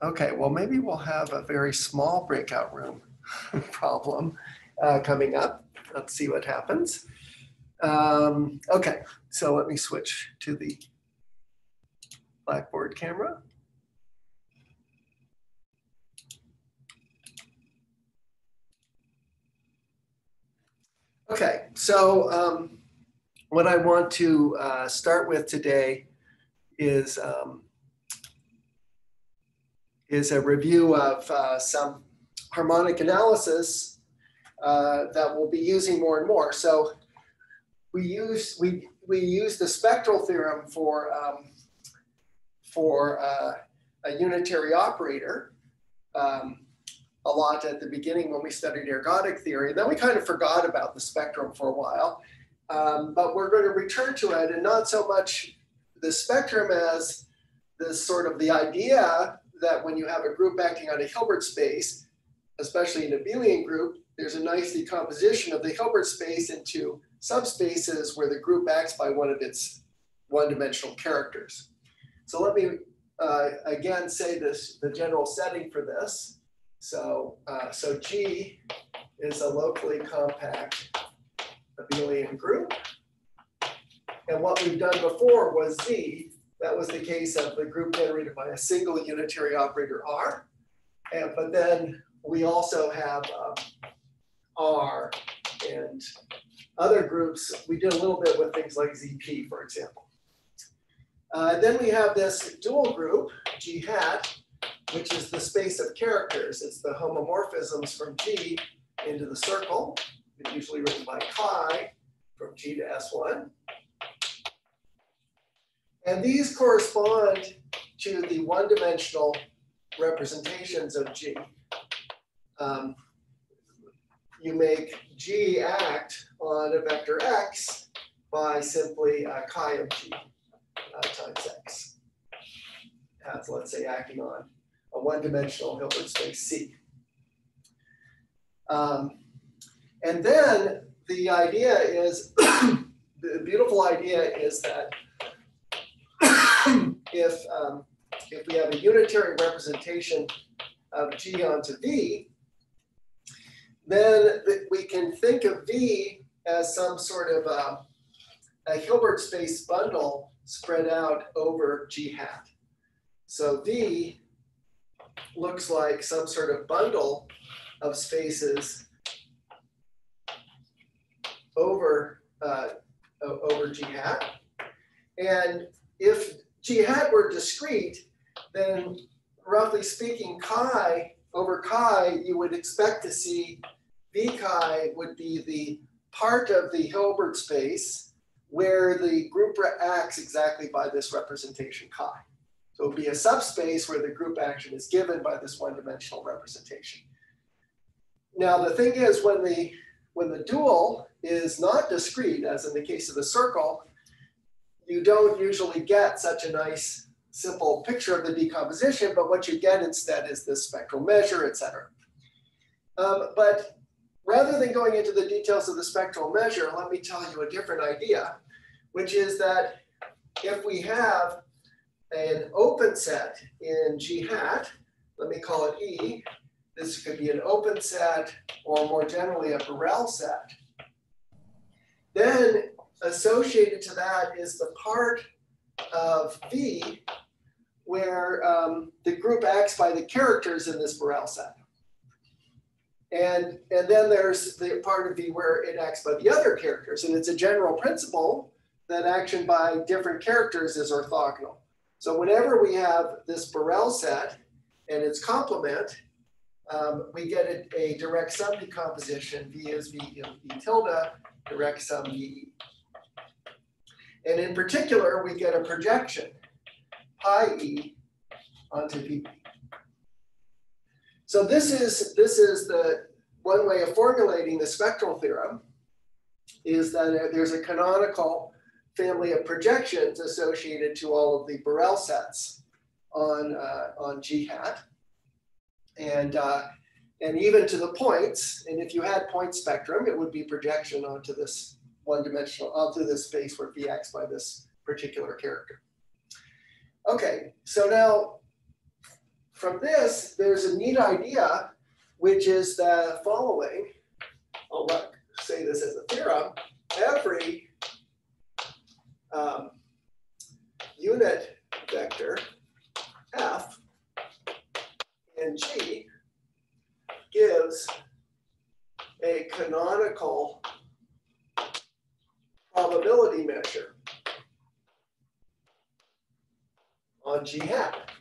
Okay, well, maybe we'll have a very small breakout room problem coming up. Let's see what happens. Okay, so let me switch to the Blackboard camera. Okay, so what I want to start with today is a review of some harmonic analysis that we'll be using more and more. So we use the spectral theorem for a unitary operator a lot at the beginning when we studied ergodic theory. Then we kind of forgot about the spectrum for a while, but we're going to return to it, and not so much the spectrum as this sort of the idea that when you have a group acting on a Hilbert space, especially an abelian group, there's a nice decomposition of the Hilbert space into subspaces where the group acts by one of its one-dimensional characters. So let me again say the general setting for this. So G is a locally compact abelian group. And what we've done before was Z. That was the case of the group generated by a single unitary operator R. But then we also have R and other groups. We did a little bit with things like ZP, for example. Then we have this dual group, G hat, which is the space of characters. It's the homomorphisms from G into the circle, usually written by chi from G to S1. And these correspond to the one-dimensional representations of G. You make G act on a vector X by simply chi of G times X. That's, let's say, acting on a one-dimensional Hilbert space C. And then the idea is, the beautiful idea is that if we have a unitary representation of G onto V, then we can think of V as some sort of a Hilbert space bundle spread out over G hat. So V looks like some sort of bundle of spaces over G hat. And if G hat were discrete, then roughly speaking, chi over chi, you would expect to see V chi would be the part of the Hilbert space where the group acts exactly by this representation chi. So it would be a subspace where the group action is given by this one-dimensional representation. Now the thing is, when the dual is not discrete, as in the case of the circle, you don't usually get such a nice simple picture of the decomposition, but what you get instead is this spectral measure, et cetera. But rather than going into the details of the spectral measure, let me tell you a different idea, which is that if we have an open set in G hat, let me call it E, this could be an open set or more generally a Borel set, then associated to that is the part of V where the group acts by the characters in this Borel set. And then there's the part of V where it acts by the other characters. And it's a general principle that action by different characters is orthogonal. So whenever we have this Borel set and its complement, we get a direct sum decomposition. V is V tilde, direct sum V. And in particular, we get a projection, pi E onto V. So this is the one way of formulating the spectral theorem, is that there's a canonical family of projections associated to all of the Borel sets on G hat, and even to the points. And if you had point spectrum, it would be projection onto this one-dimensional, onto this space where V acts by this particular character. Okay, so now from this, there's a neat idea, which is the following. I'll say this as a theorem. Every unit vector f in G gives a canonical probability measure on G hat.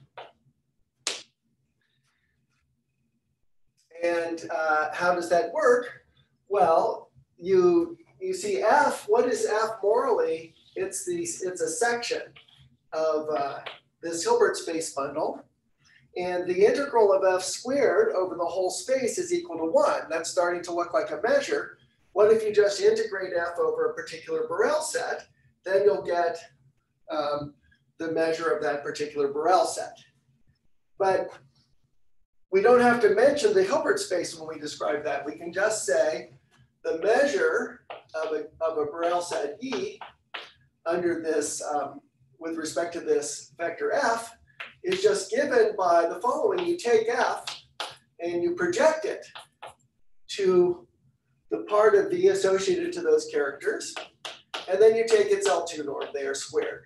And how does that work? Well, you see F. What is F morally? It's a section of this Hilbert space bundle, and the integral of F squared over the whole space is equal to 1. That's starting to look like a measure. What if you just integrate F over a particular Borel set? Then you'll get the measure of that particular Borel set. But we don't have to mention the Hilbert space when we describe that. We can just say the measure of a Borel set E under this, with respect to this vector F, is just given by the following. You take F and you project it to the part of V associated to those characters, and then you take its L2 norm. They are squared.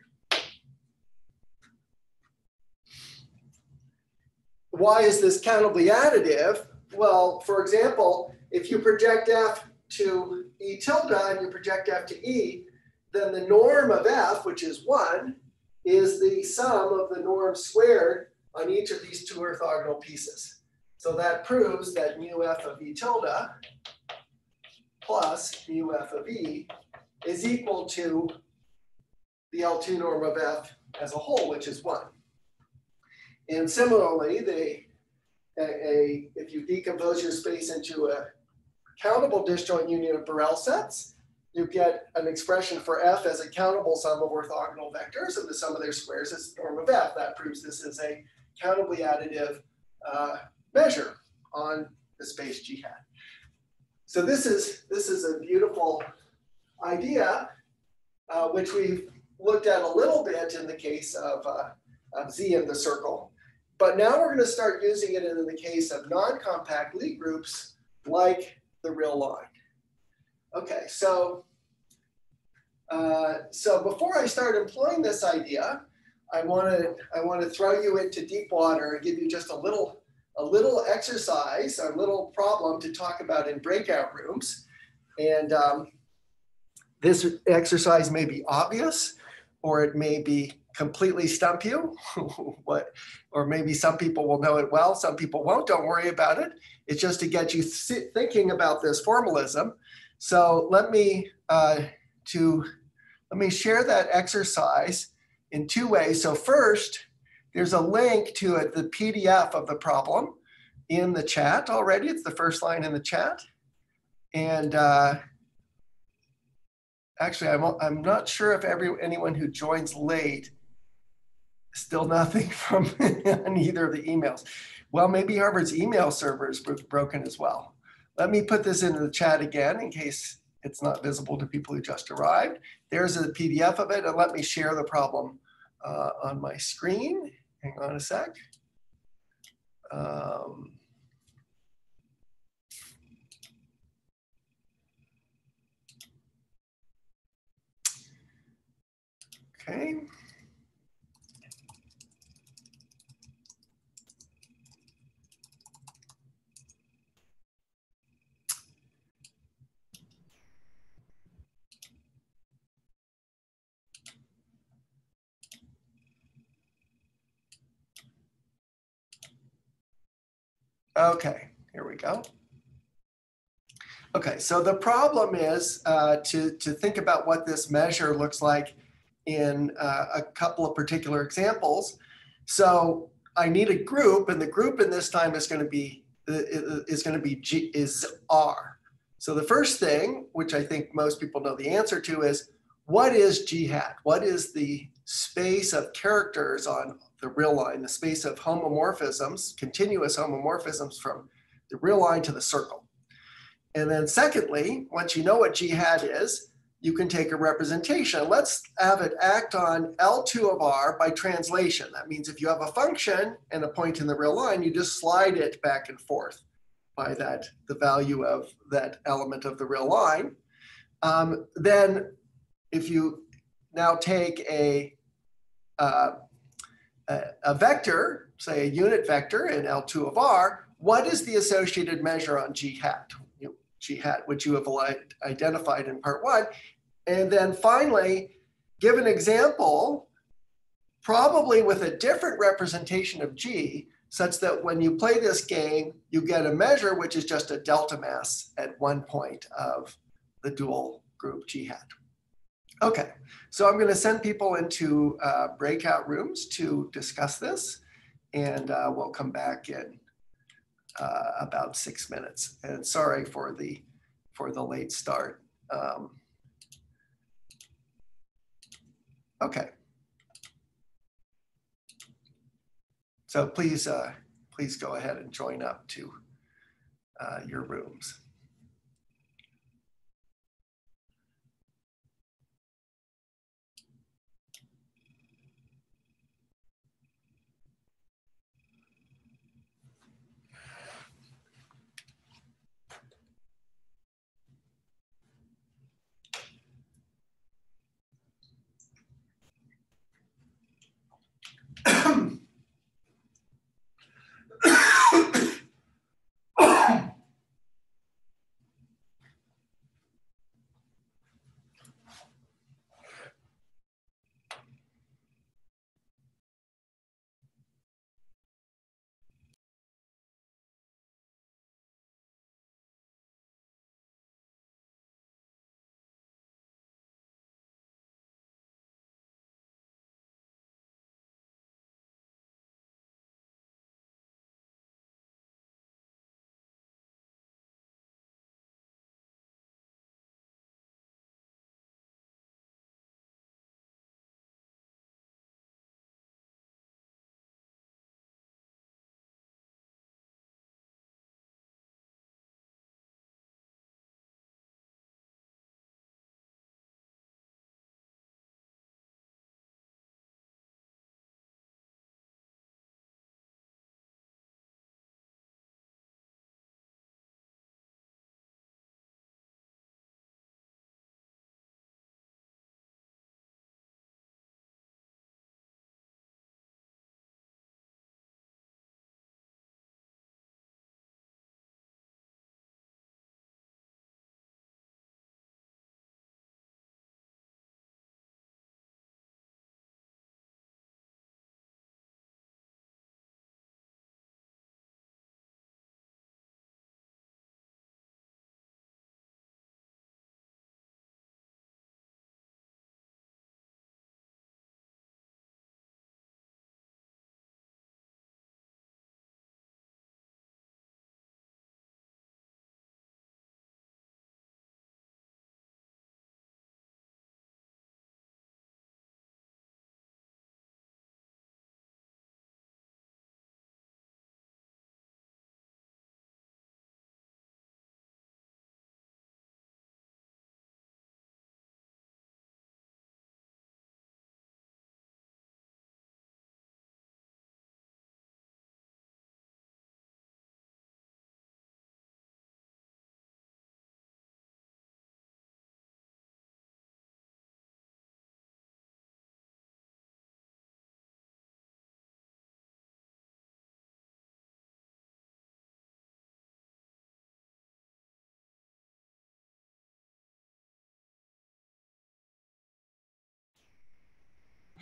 Why is this countably additive? Well, for example, if you project F to E tilde and you project F to E, then the norm of F, which is 1, is the sum of the norm squared on each of these two orthogonal pieces. So that proves that mu F of E tilde plus mu F of E is equal to the L2 norm of F as a whole, which is 1. And similarly, if you decompose your space into a countable disjoint union of Borel sets, you get an expression for F as a countable sum of orthogonal vectors, and the sum of their squares is the norm of F. That proves this is a countably additive measure on the space G hat. So this is a beautiful idea, which we've looked at a little bit in the case of Z in the circle. But now we're going to start using it in the case of non-compact Lie groups like the real line. Okay, so before I start employing this idea, I want to throw you into deep water and give you just a little exercise, a little problem to talk about in breakout rooms. And this exercise may be obvious, or it may be completely stump you. Or maybe some people will know it well, some people won't. Don't worry about it. It's just to get you thinking about this formalism. So let me share that exercise in two ways. So first, there's a link to the PDF of the problem in the chat already. It's the first line in the chat. And actually, I'm not sure if anyone who joins late, still nothing from on either of the emails. Well, maybe Harvard's email server is broken as well. Let me put this into the chat again in case it's not visible to people who just arrived. There's a PDF of it, and let me share the problem on my screen. Hang on a sec. Okay. Okay, here we go. Okay, so the problem is to think about what this measure looks like in a couple of particular examples. So I need a group, and the group in this time is going to be R. So the first thing, which I think most people know the answer to, is what is G hat? What is the space of characters on the real line, the space of homomorphisms, continuous homomorphisms from the real line to the circle? And then secondly, once you know what G hat is, you can take a representation. Let's have it act on L2 of R by translation. That means if you have a function and a point in the real line, you just slide it back and forth by the value of that element of the real line. Then if you now take a vector, say a unit vector in L2 of R, what is the associated measure on G hat? G hat, which you have identified in part 1. And then finally, give an example, probably with a different representation of G, such that when you play this game, you get a measure which is just a delta mass at one point of the dual group G hat. Okay, so I'm going to send people into breakout rooms to discuss this, and we'll come back in about 6 minutes. And sorry for the late start. Okay. So please go ahead and join up to your rooms.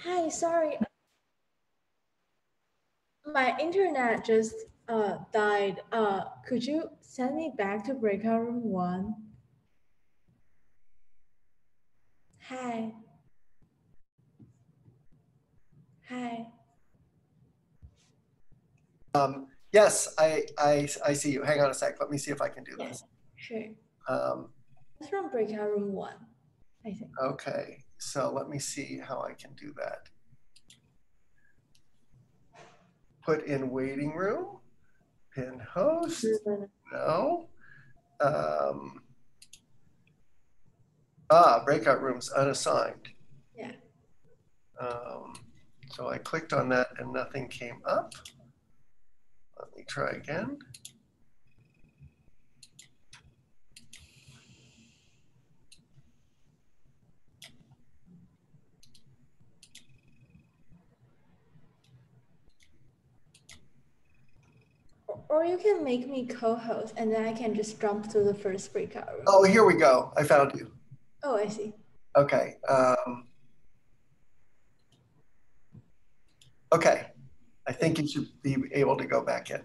Hi, sorry. My internet just died. Could you send me back to breakout room 1? Hi. Hi. Yes, I see you. Hang on a sec. Let me see if I can do this. Sure. That's from breakout room 1, I think. Okay, so let me see how I can do that. Put in waiting room, pin host, no. Breakout rooms unassigned. Yeah. So I clicked on that and nothing came up. Let me try again. Or you can make me co-host and then I can just jump to the first breakout room. Oh, here we go. I found you. Oh, I see. Okay. Okay. I think you should be able to go back in.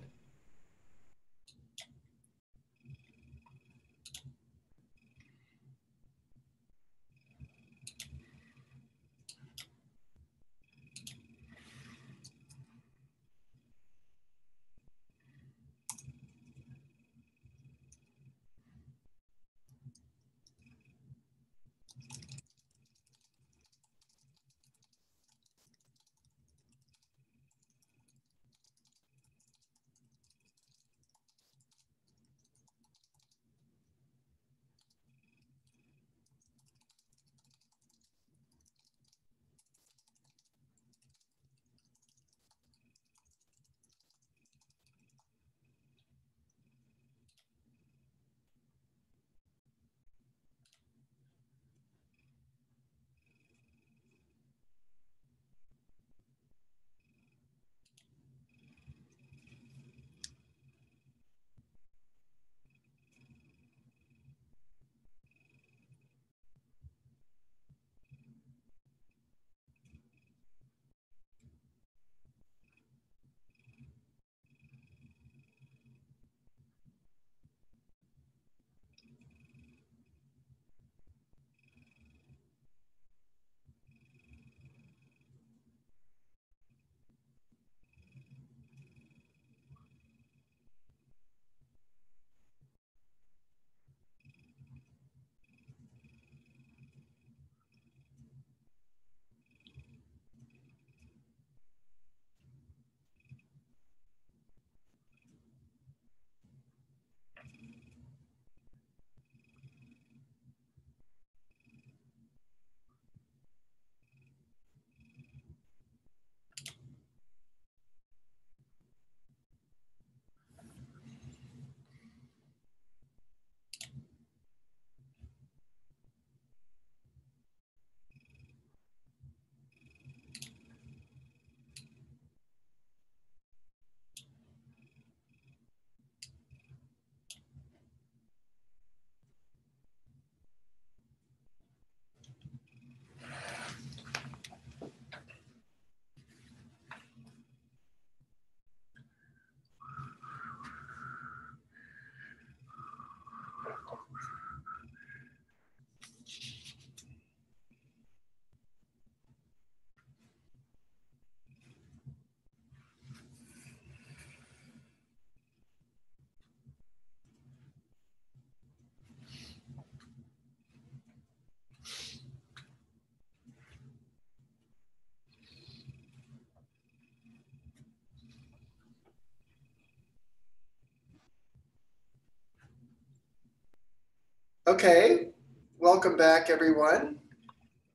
Okay, welcome back, everyone.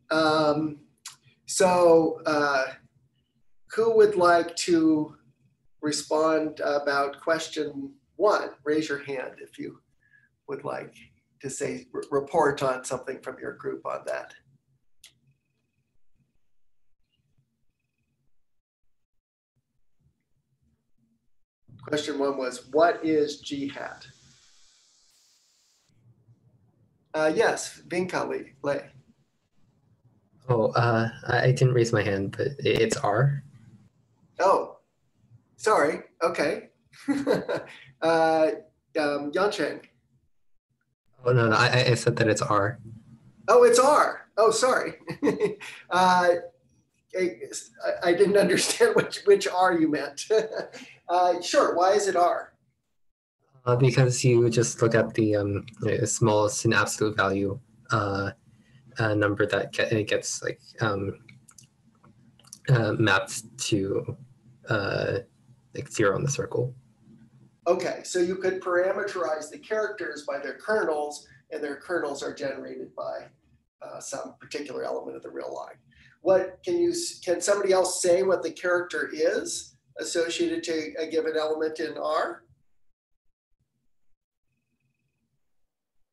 Who would like to respond about question 1? Raise your hand if you would like to say, report on something from your group on that. Question 1 was, what is G hat? Yes, Vinkali Lay. Oh, I didn't raise my hand, but it's R. Oh, sorry. Okay. Yancheng. Oh, no, I said that it's R. Oh, it's R. Oh, sorry. I didn't understand which R you meant. Sure. Why is it R? Because you just look at the smallest in absolute value number that gets like mapped to like 0 on the circle. Okay, so you could parameterize the characters by their kernels, and their kernels are generated by some particular element of the real line. What can somebody else say what the character is associated to a given element in R?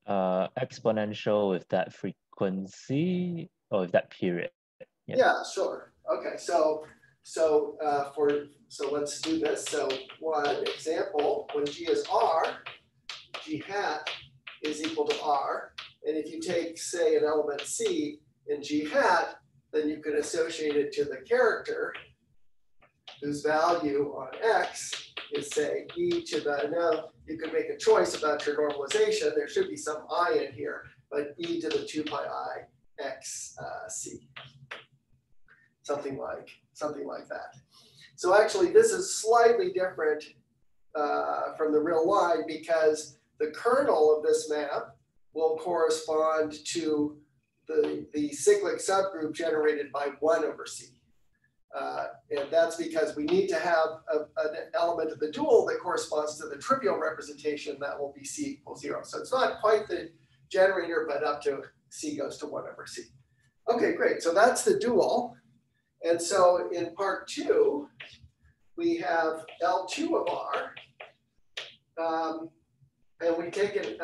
Exponential with that frequency or with that period. Yeah, sure. Okay, so let's do this. So one example, when G is R, G hat is equal to R. And if you take, say, an element C in G hat, then you can associate it to the character whose value on X is, say, e to the, now you can make a choice about your normalization. There should be some I in here, but e to the 2 pi I X C. Something like that. So actually, this is slightly different from the real line because the kernel of this map will correspond to the cyclic subgroup generated by 1 over C. And that's because we need to have an element of the dual that corresponds to the trivial representation that will be C equals 0. So it's not quite the generator, but up to C goes to 1 over C. Okay, great. So that's the dual. And so in part 2, we have L2 of R. And we take an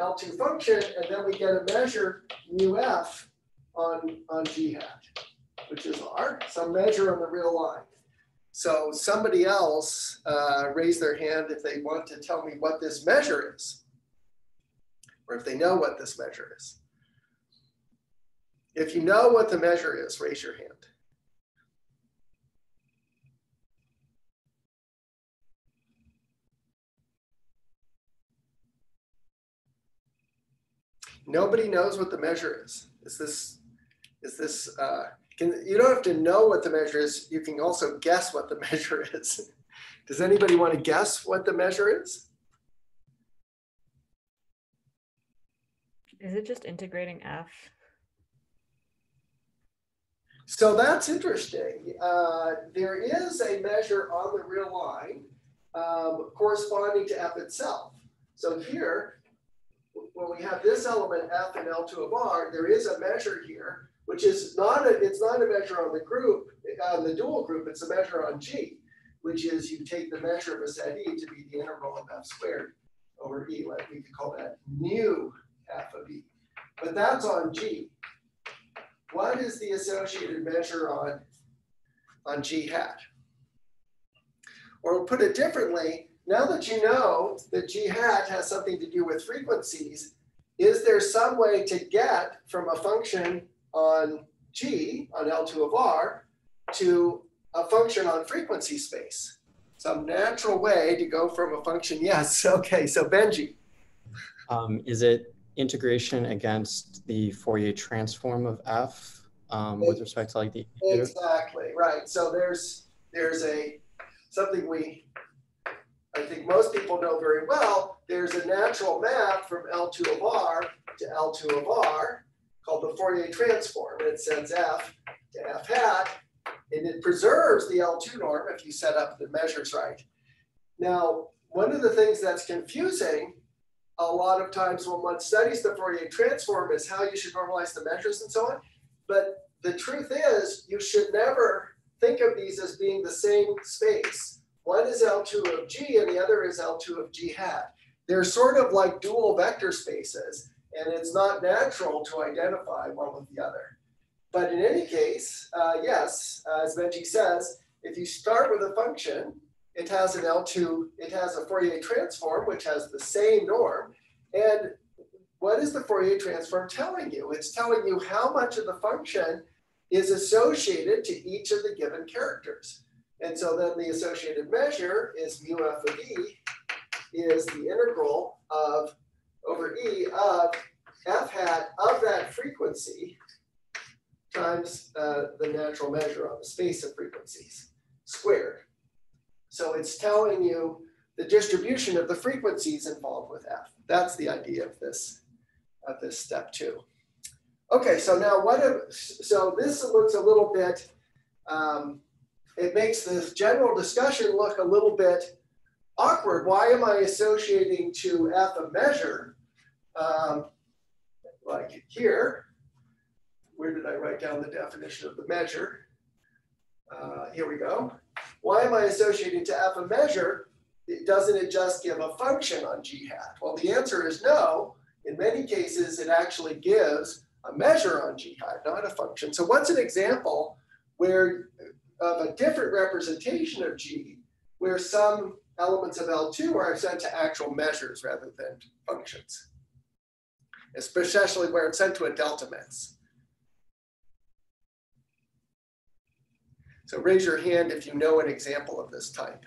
L2 function, and then we get a measure mu f on G hat, which is R, some measure on the real line. So somebody else raise their hand if they want to tell me what this measure is, or if they know what this measure is. If you know what the measure is, raise your hand. Nobody knows what the measure is. You don't have to know what the measure is. You can also guess what the measure is. Does anybody want to guess what the measure is? Is it just integrating F? So that's interesting. There is a measure on the real line corresponding to F itself. So here, when we have this element F and L2 of R, there is a measure here, which is it's not a measure on the group, on the dual group, it's a measure on G, which is you take the measure of a set E to be the integral of F squared over E, like we could call that mu F of E. But that's on G. What is the associated measure on G hat? Or put it differently, now that you know that G hat has something to do with frequencies, is there some way to get from a function on G, on L2 of R, to a function on frequency space? Some natural way to go from a function, yes, okay, so Benji. Is it integration against the Fourier transform of F with respect to like the integer? Exactly, right. So there's something I think most people know very well. There's a natural map from L2 of R to L2 of R called the Fourier transform. And it sends F to F hat, and it preserves the L2 norm if you set up the measures right. Now, one of the things that's confusing a lot of times when one studies the Fourier transform is how you should normalize the measures and so on. But the truth is, you should never think of these as being the same space. One is L2 of G and the other is L2 of G hat. They're sort of like dual vector spaces, and it's not natural to identify one with the other. But in any case, yes, as Benji says, if you start with a function, it has an L2, it has a Fourier transform, which has the same norm. And what is the Fourier transform telling you? It's telling you how much of the function is associated to each of the given characters. And so then the associated measure is mu f of E is the integral of over E of F hat of that frequency times the natural measure on the space of frequencies squared. So it's telling you the distribution of the frequencies involved with F. That's the idea of this step 2. Okay, so now so this looks a little bit, it makes this general discussion look a little bit awkward. Why am I associating to F a measure like here where did I write down the definition of the measure? Here we go. Why am I associating to F a measure? Doesn't it just give a function on G hat? Well, the answer is no. In many cases, it actually gives a measure on G hat, not a function. So what's an example where of a different representation of G, where some elements of L2 are sent to actual measures rather than functions, especially where it's sent to a delta mass? So raise your hand if you know an example of this type.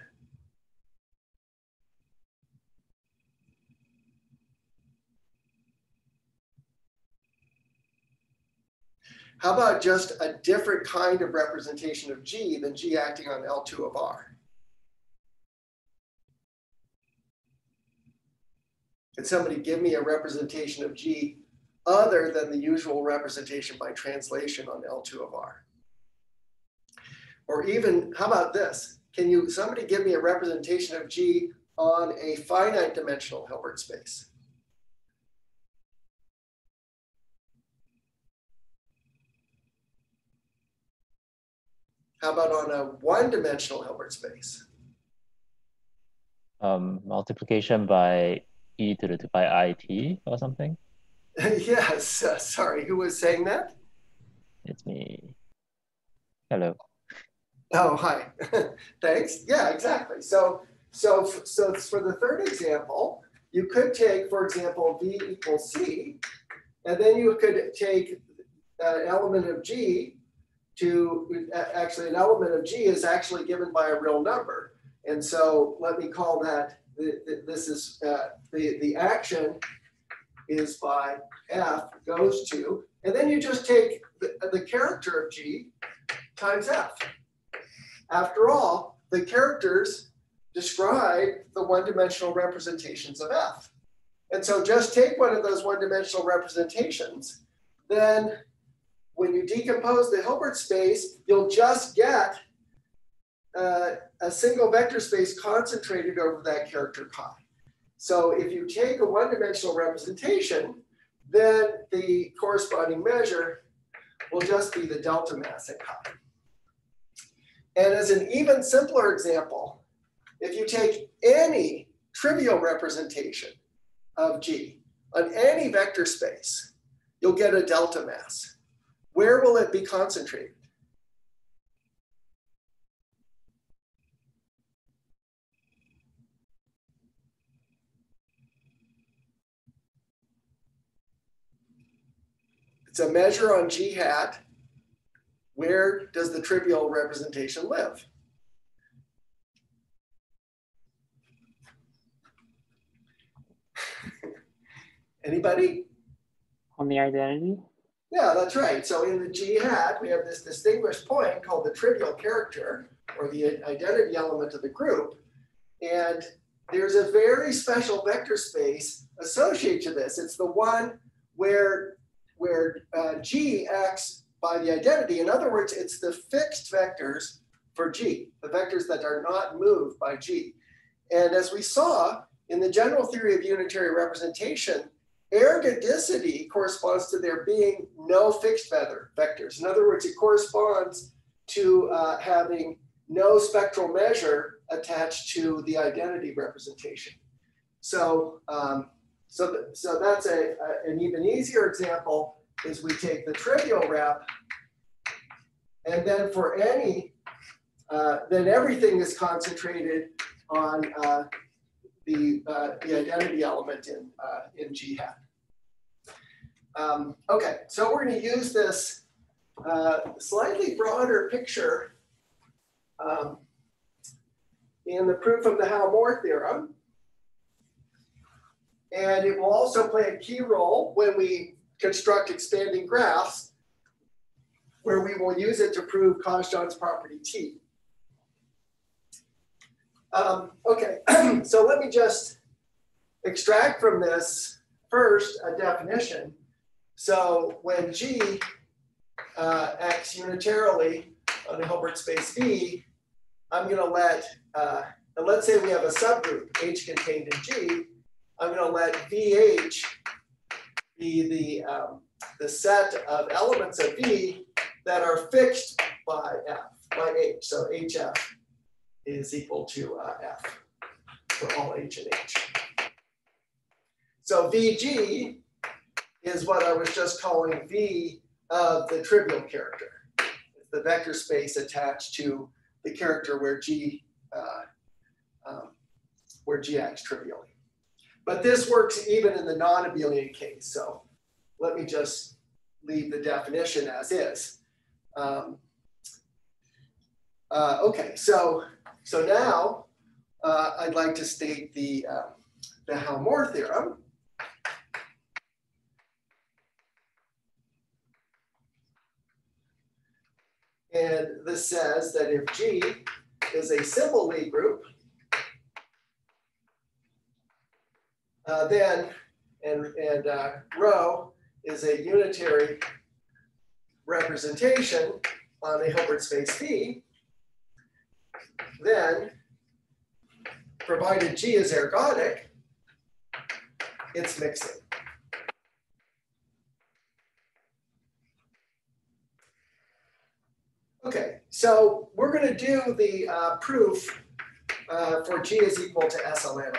How about just a different kind of representation of G than G acting on L2 of R? Can somebody give me a representation of G other than the usual representation by translation on L2 of R? Or even, how about this? Can somebody give me a representation of G on a finite dimensional Hilbert space? How about on a one-dimensional Hilbert space? Multiplication by e to the 2 pi it or something? Yes, sorry, who was saying that? It's me. Hello. Oh, hi. Thanks. Yeah, exactly. So for the third example, you could take, for example, V equals C, and then you could take an element of G to, actually an element of G is actually given by a real number. And so let me call that, this is, the action is by F goes to, and then you just take the character of G times F. After all, the characters describe the one-dimensional representations of F. And so just take one of those one-dimensional representations, then when you decompose the Hilbert space, you'll just get a single vector space concentrated over that character chi. So if you take a one-dimensional representation, then the corresponding measure will just be the delta mass at chi. And as an even simpler example, if you take any trivial representation of G on any vector space, you'll get a delta mass. Where will it be concentrated? It's a measure on G hat. Where does the trivial representation live? Anybody? On the identity? Yeah, that's right. So in the G hat, we have this distinguished point called the trivial character, or the identity element of the group. And there's a very special vector space associated to this. It's the one where G acts by the identity. In other words, it's the fixed vectors for G, the vectors that are not moved by G. And as we saw in the general theory of unitary representation, ergodicity corresponds to there being no fixed vectors. In other words, it corresponds to having no spectral measure attached to the identity representation. So, so that's an even easier example is we take the trivial rep, and then for any, then everything is concentrated on the identity element in G hat. Okay, so we're going to use this slightly broader picture in the proof of the Hal-Moore theorem. And it will also play a key role when we construct expanding graphs, where we will use it to prove Cauchy-John's property T. Okay, so let me just extract from this first a definition. So when G acts unitarily on a Hilbert space V, I'm going to let, and let's say we have a subgroup H contained in G, I'm going to let VH be the set of elements of V that are fixed by F, by H. So HF is equal to F for all H and H. So VG is what I was just calling V of the trivial character. It's the vector space attached to the character where G acts trivially. But this works even in the non-abelian case. So let me just leave the definition as is. Okay, so now I'd like to state the Helmore theorem. And this says that if G is a simple Lie group, then rho is a unitary representation on a Hilbert space V, then provided G is ergodic, it's mixing. Okay, so we're going to do the proof for G is equal to SLNR.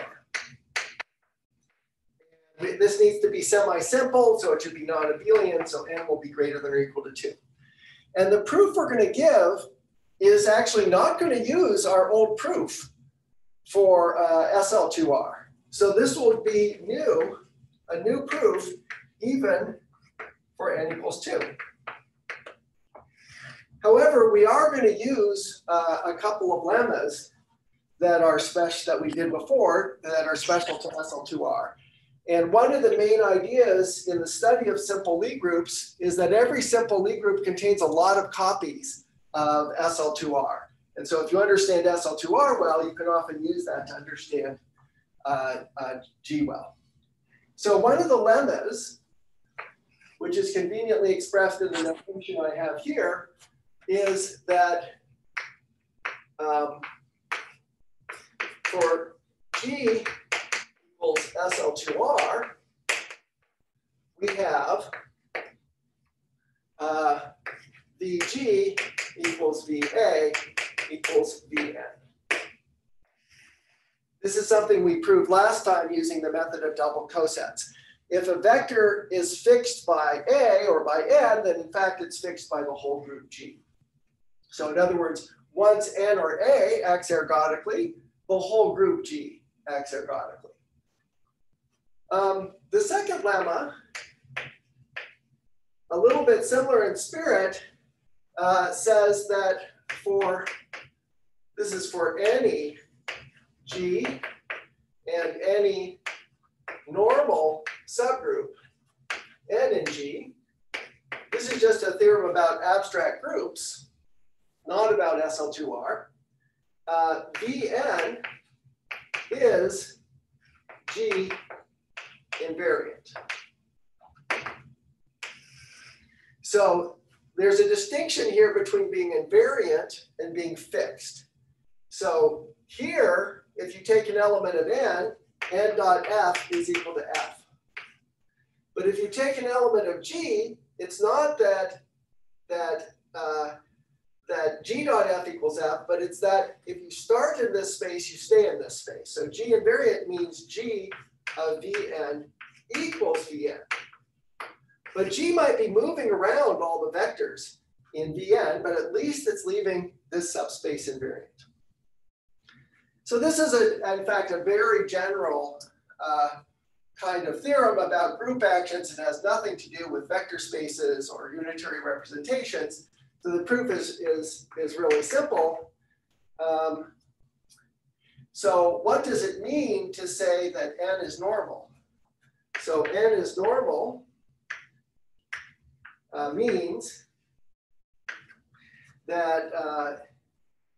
This needs to be semi-simple, so it should be non-abelian, so n will be greater than or equal to 2. And the proof we're going to give is actually not going to use our old proof for SL2R. So this will be a new proof even for n equals 2. However, we are going to use a couple of lemmas that are special that we did before that are special to SL2R. And one of the main ideas in the study of simple Lie groups is that every simple Lie group contains a lot of copies of SL2R. And so if you understand SL2R well, you can often use that to understand G well. So one of the lemmas, which is conveniently expressed in the notation I have here, is that for G equals SL2R, we have VG equals VA equals VN. This is something we proved last time using the method of double cosets. If a vector is fixed by A or by N, then in fact it's fixed by the whole group G. So in other words, once N or A acts ergodically, the whole group G acts ergodically. The second lemma, a little bit similar in spirit, says that this is for any G and any normal subgroup N in G. This is just a theorem about abstract groups, not about SL2R. Vn is G invariant. So there's a distinction here between being invariant and being fixed. So here, if you take an element of n dot f is equal to f. But if you take an element of G, it's not that G dot f equals f, but it's that if you start in this space, you stay in this space. So G invariant means G of Vn equals Vn. But G might be moving around all the vectors in Vn, but at least it's leaving this subspace invariant. So this is, in fact, a very general kind of theorem about group actions. It has nothing to do with vector spaces or unitary representations. So the proof is really simple. So what does it mean to say that n is normal? So n is normal means that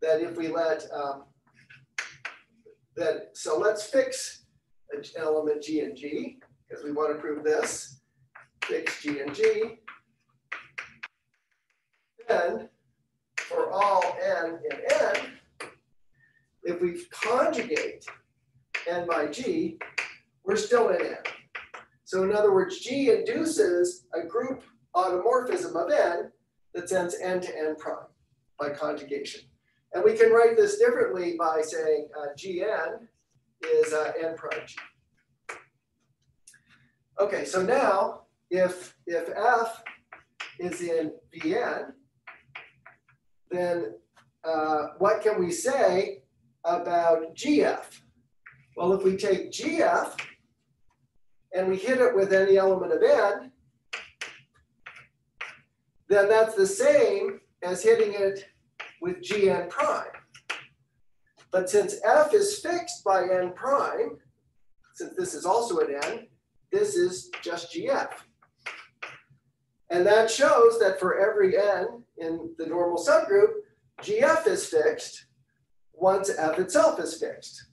if we let so let's fix an element G and G because we want to prove this. Fix G and G. Then for all n in n, if we conjugate n by G, we're still in n. So in other words, G induces a group automorphism of n that sends n to n prime by conjugation. And we can write this differently by saying Gn is n prime G. Okay, so now if F is in Vn, then what can we say about GF? Well, if we take GF and we hit it with any element of n, then that's the same as hitting it with Gn prime. But since F is fixed by n prime, since this is also an n, this is just GF. And that shows that for every n in the normal subgroup, GF is fixed once F itself is fixed.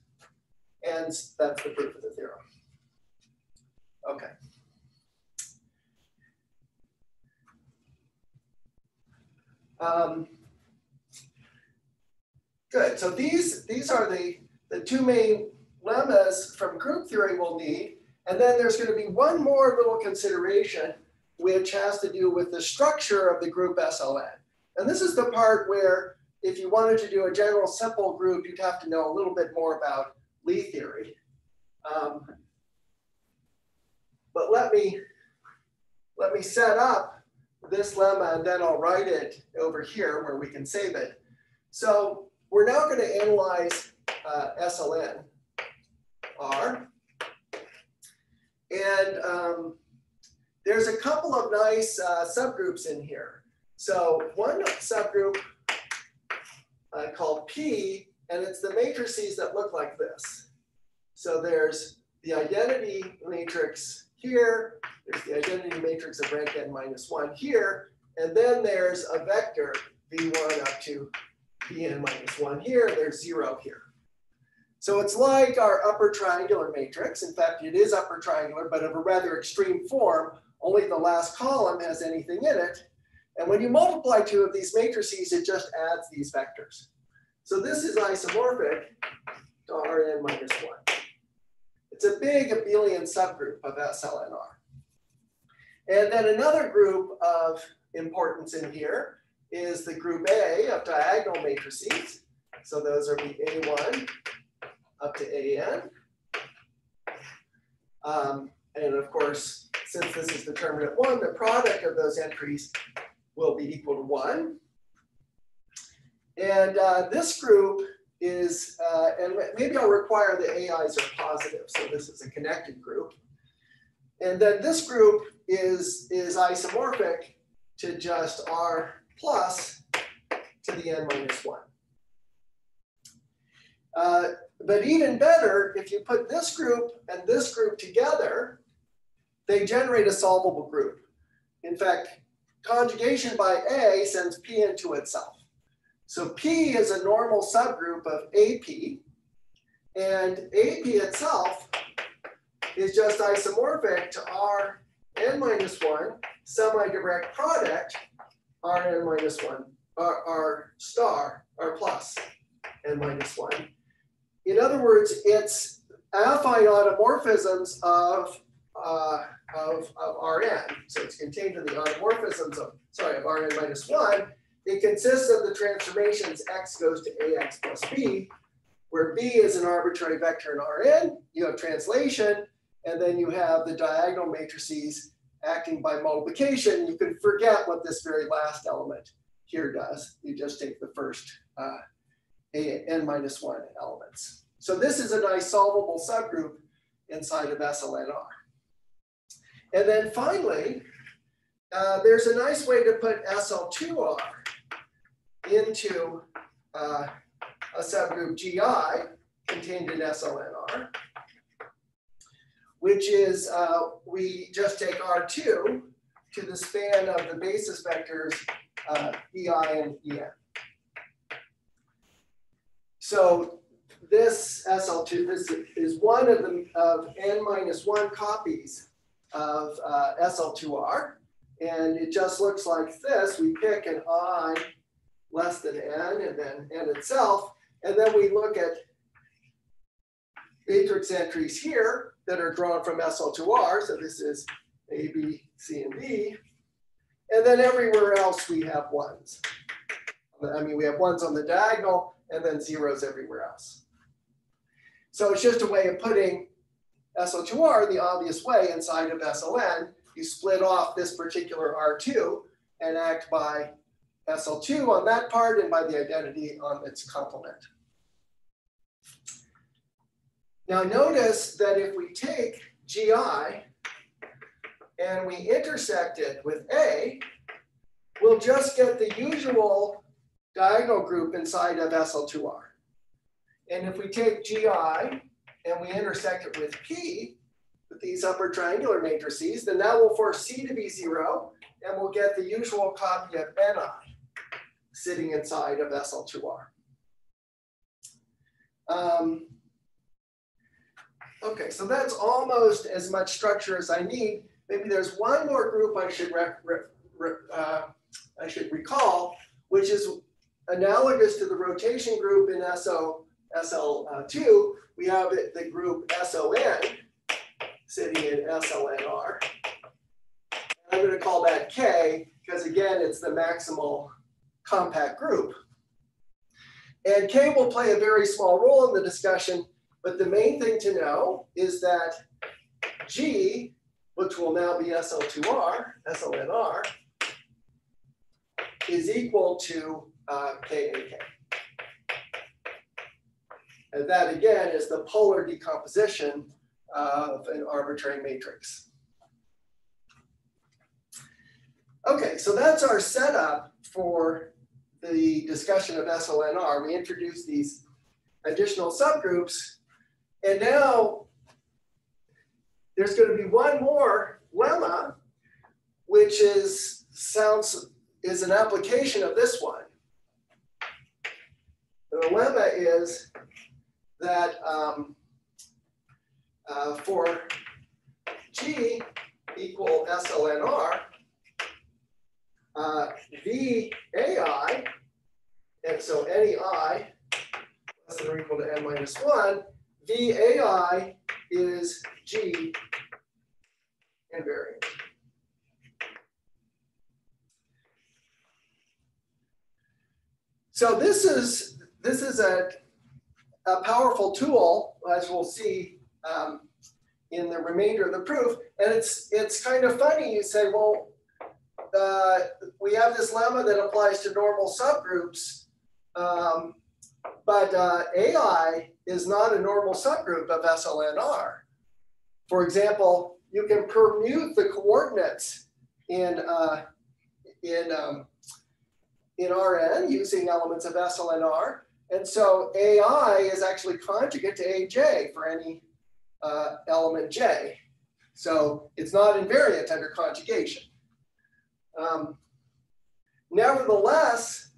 And that's the proof of the theorem. Okay. Good. So these are the two main lemmas from group theory we'll need. And then there's going to be one more little consideration, which has to do with the structure of the group SLN. And this is the part where if you wanted to do a general simple group, you'd have to know a little bit more about Lie theory. But let me set up this lemma and then I'll write it over here where we can save it. So we're now going to analyze SLN R. And there's a couple of nice subgroups in here. So one subgroup called P, and it's the matrices that look like this. So there's the identity matrix here, there's the identity matrix of rank n minus 1 here, and then there's a vector v1 up to vn minus 1 here, there's 0 here. So it's like our upper triangular matrix. In fact, it is upper triangular, but of a rather extreme form. Only the last column has anything in it. And when you multiply two of these matrices, it just adds these vectors. So this is isomorphic to Rn minus 1. It's a big abelian subgroup of SLNR. And then another group of importance in here is the group A of diagonal matrices. So those are the A1 up to AN. And of course, since this is determinant 1, the product of those entries will be equal to 1. And this group is, and maybe I'll require the AIs are positive, so this is a connected group. And then this group is isomorphic to just R plus to the n minus 1. But even better, if you put this group and this group together, they generate a solvable group. In fact, conjugation by A sends P into itself. So P is a normal subgroup of AP, and AP itself is just isomorphic to Rn minus 1 semi-direct product Rn minus 1, R star, R plus n minus 1. In other words, it's affine automorphisms of Rn. So it's contained in the automorphisms of Rn minus 1. It consists of the transformations x goes to ax plus b, where b is an arbitrary vector in Rn. You have translation, and then you have the diagonal matrices acting by multiplication. You can forget what this very last element here does. You just take the first n minus 1 elements. So this is a nice solvable subgroup inside of SLNR. And then finally, there's a nice way to put SL2R into a subgroup GI contained in SLNR, which is we just take R2 to the span of the basis vectors EI and EN. So this SL2, this is one of n minus 1 copies of SL2R, and it just looks like this. We pick an I less than n, and then n itself, and then we look at matrix entries here, that are drawn from SL2R. So this is A, B, C, and D. And then everywhere else we have ones. I mean, we have ones on the diagonal and then zeros everywhere else. So it's just a way of putting SL2R the obvious way inside of SLN. You split off this particular R2 and act by SL2 on that part and by the identity on its complement. Now notice that if we take GI and we intersect it with A, we'll just get the usual diagonal group inside of SL2R. And if we take GI and we intersect it with P, with these upper triangular matrices, then that will force C to be 0, and we'll get the usual copy of Ni sitting inside of SL2R. Okay, so that's almost as much structure as I need. Maybe there's one more group I should recall, which is analogous to the rotation group in SL2. We have the group SON sitting in SLNR. I'm going to call that K because, again, it's the maximal compact group. And K will play a very small role in the discussion, but the main thing to know is that G, which will now be SL2R, SLNR, is equal to K and K. And that, again, is the polar decomposition of an arbitrary matrix. Okay, so that's our setup for the discussion of SLNR. We introduced these additional subgroups, and now there's going to be one more lemma, which is an application of this one. The lemma is that for G equal SLNR, VAI, and so any I less than or equal to n minus 1, VAI is G invariant. So this is a powerful tool, as we'll see in the remainder of the proof. And it's kind of funny. You say, well, we have this lemma that applies to normal subgroups, but AI is not a normal subgroup of SLNR. For example, you can permute the coordinates in Rn using elements of SLNR. And so AI is actually conjugate to AJ for any element J. So it's not invariant under conjugation. Nevertheless,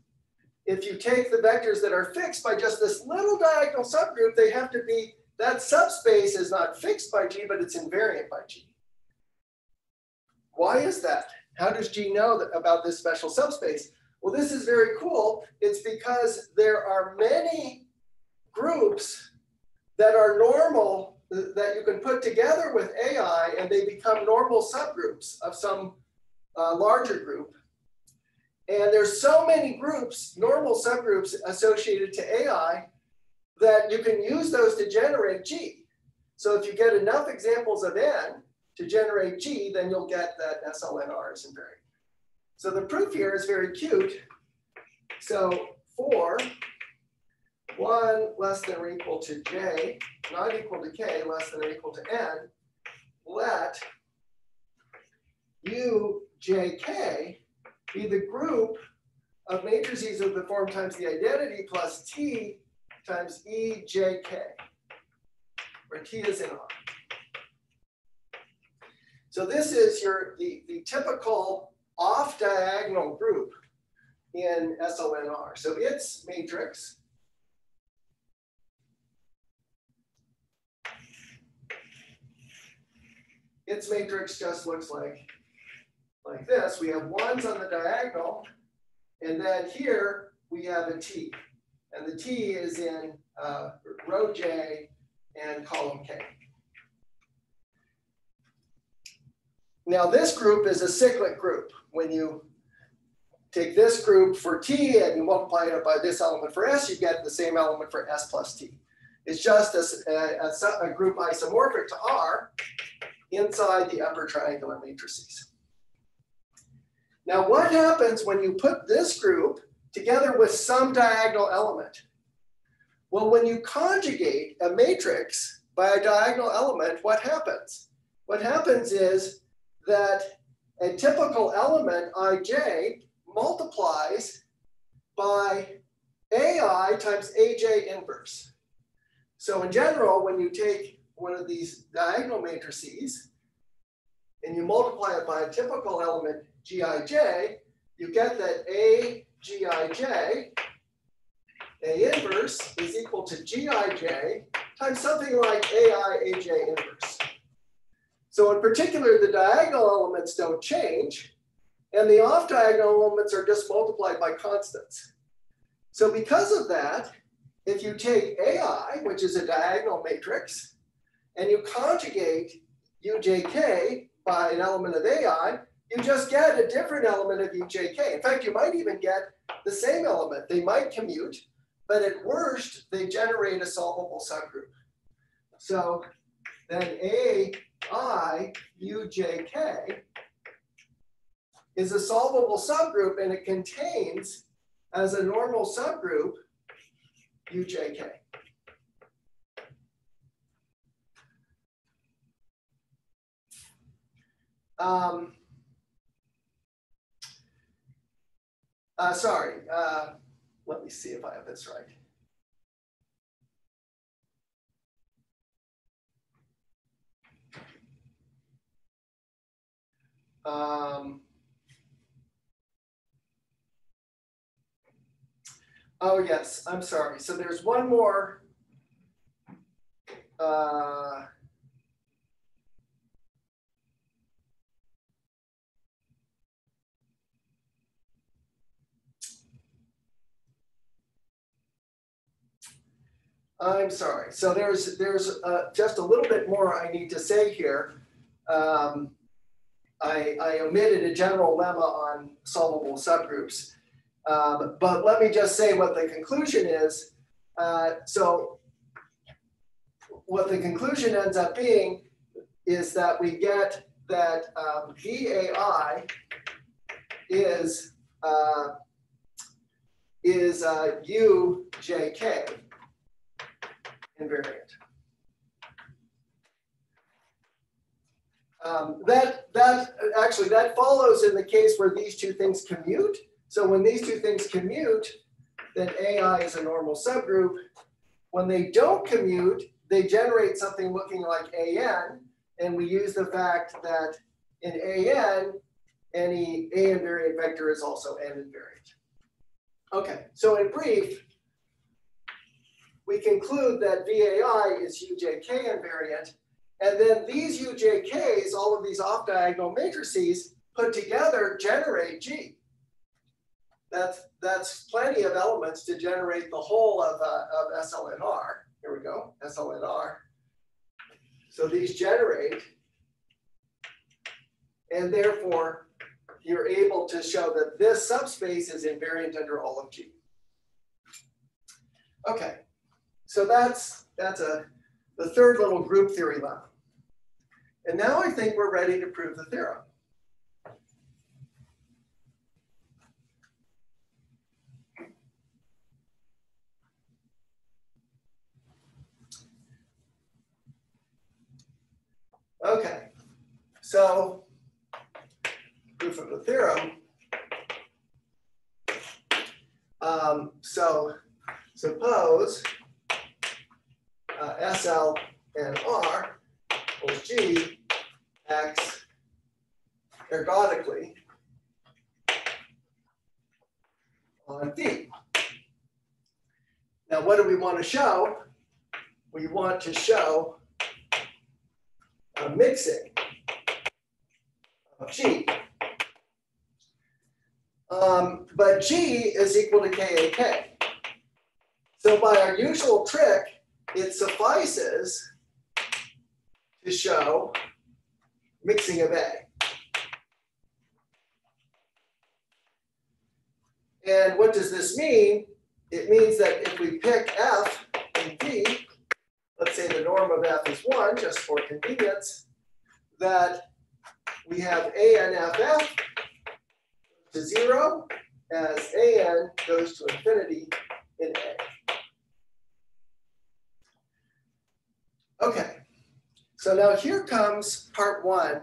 if you take the vectors that are fixed by just this little diagonal subgroup, they have to be, that subspace is not fixed by G, but it's invariant by G. Why is that? How does G know about this special subspace? Well, this is very cool. It's because there are many groups that are normal that you can put together with AI, and they become normal subgroups of some larger group. And there's so many groups, normal subgroups associated to AI, that you can use those to generate G. So if you get enough examples of N to generate G, then you'll get that SLNR is invariant. So the proof here is very cute. So for 1 less than or equal to J, not equal to K, less than or equal to N, let UJK be the group of matrices of the form times the identity plus T times EJK, where T is in R. So this is the typical off-diagonal group in SLNR. So its matrix just looks like this. We have ones on the diagonal, and then here we have a T, and the T is in row J and column K. Now this group is a cyclic group. When you take this group for T and you multiply it by this element for S, you get the same element for S plus T. It's just a group isomorphic to R inside the upper triangular matrices. Now what happens when you put this group together with some diagonal element? Well, when you conjugate a matrix by a diagonal element, what happens? What happens is that a typical element, ij, multiplies by ai times aj inverse. So in general, when you take one of these diagonal matrices and you multiply it by a typical element gij, you get that a gij, A inverse, is equal to gij times something like ai aj inverse. So in particular, the diagonal elements don't change, and the off-diagonal elements are just multiplied by constants. So because of that, if you take ai, which is a diagonal matrix, and you conjugate ujk by an element of ai, you just get a different element of ujk. In fact, you might even get the same element. They might commute, but at worst, they generate a solvable subgroup. So then ai ujk is a solvable subgroup, and it contains, as a normal subgroup, ujk. Let me see if I have this right. Oh yes, I'm sorry. So there's one more. I'm sorry. So there's just a little bit more I need to say here. I omitted a general lemma on solvable subgroups, but let me just say what the conclusion is. So what the conclusion ends up being is that we get that VAI is UJK invariant. That follows in the case where these two things commute. So when these two things commute, then AI is a normal subgroup. When they don't commute, they generate something looking like AN, and we use the fact that in AN, any A invariant vector is also N invariant. Okay, so in brief, we conclude that VAI is UJK invariant, and then these UJKs, all of these off-diagonal matrices put together generate G. That's plenty of elements to generate the whole of SLNR. Here we go, SLNR. So these generate, and therefore you're able to show that this subspace is invariant under all of G. Okay, so that's the third little group theory lemma. And now I think we're ready to prove the theorem. Okay, so proof of the theorem. So suppose SL and R equals G acts ergodically on D. Now, what do we want to show? We want to show a mixing of G. But G is equal to KAK. So by our usual trick, it suffices to show mixing of A. And what does this mean? It means that if we pick F and D, let's say the norm of F is 1, just for convenience, that we have ANFF to 0 as AN goes to infinity in A. Okay, so now here comes part 1